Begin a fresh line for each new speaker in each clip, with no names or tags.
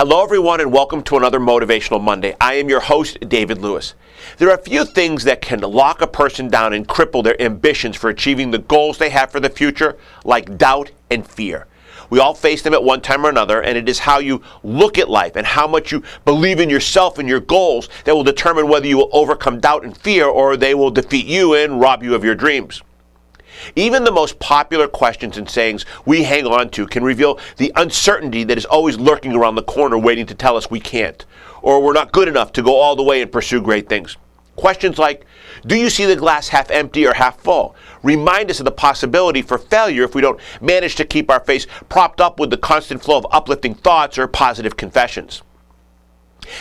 Hello, everyone, and welcome to another Motivational Monday. I am your host, David Lewis. There are a few things that can lock a person down and cripple their ambitions for achieving the goals they have for the future, like doubt and fear. We all face them at one time or another, and it is how you look at life and how much you believe in yourself and your goals that will determine whether you will overcome doubt and fear or they will defeat you and rob you of your dreams. Even the most popular questions and sayings we hang on to can reveal the uncertainty that is always lurking around the corner waiting to tell us we can't, or we're not good enough to go all the way and pursue great things. Questions like, do you see the glass half empty or half full? Remind us of the possibility for failure if we don't manage to keep our face propped up with the constant flow of uplifting thoughts or positive confessions.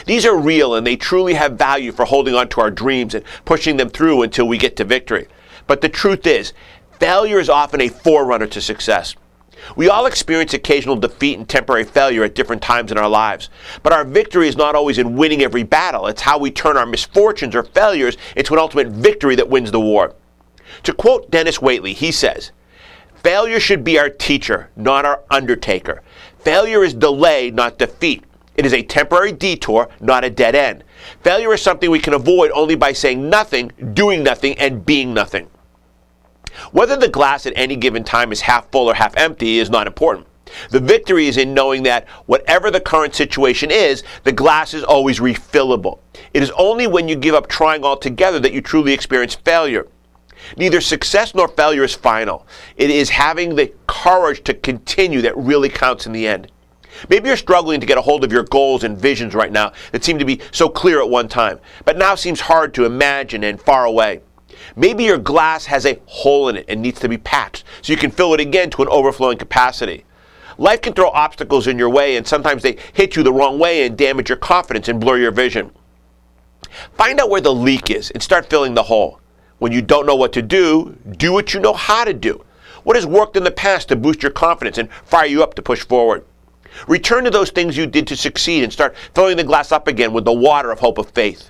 These are real and they truly have value for holding on to our dreams and pushing them through until we get to victory. But the truth is, failure is often a forerunner to success. We all experience occasional defeat and temporary failure at different times in our lives. But our victory is not always in winning every battle. It's how we turn our misfortunes or failures into an ultimate victory that wins the war. To quote Dennis Waitley, he says, "Failure should be our teacher, not our undertaker. Failure is delay, not defeat. It is a temporary detour, not a dead end. Failure is something we can avoid only by saying nothing, doing nothing, and being nothing." Whether the glass at any given time is half full or half empty is not important. The victory is in knowing that whatever the current situation is, the glass is always refillable. It is only when you give up trying altogether that you truly experience failure. Neither success nor failure is final. It is having the courage to continue that really counts in the end. Maybe you're struggling to get a hold of your goals and visions right now that seem to be so clear at one time, but now seems hard to imagine and far away. Maybe your glass has a hole in it and needs to be patched so you can fill it again to an overflowing capacity. Life can throw obstacles in your way, and sometimes they hit you the wrong way and damage your confidence and blur your vision. Find out where the leak is and start filling the hole. When you don't know what to do what you know how to do. What has worked in the past to boost your confidence and fire you up to push forward? Return to those things you did to succeed and start filling the glass up again with the water of hope of faith.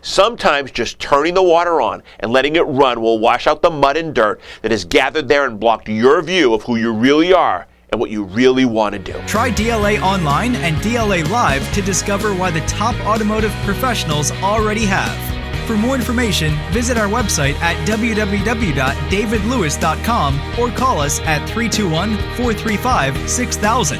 Sometimes just turning the water on and letting it run will wash out the mud and dirt that has gathered there and blocked your view of who you really are and what you really want to do.
Try DLA Online and DLA Live to discover why the top automotive professionals already have. For more information, visit our website at www.davidlewis.com or call us at 321-435-6000.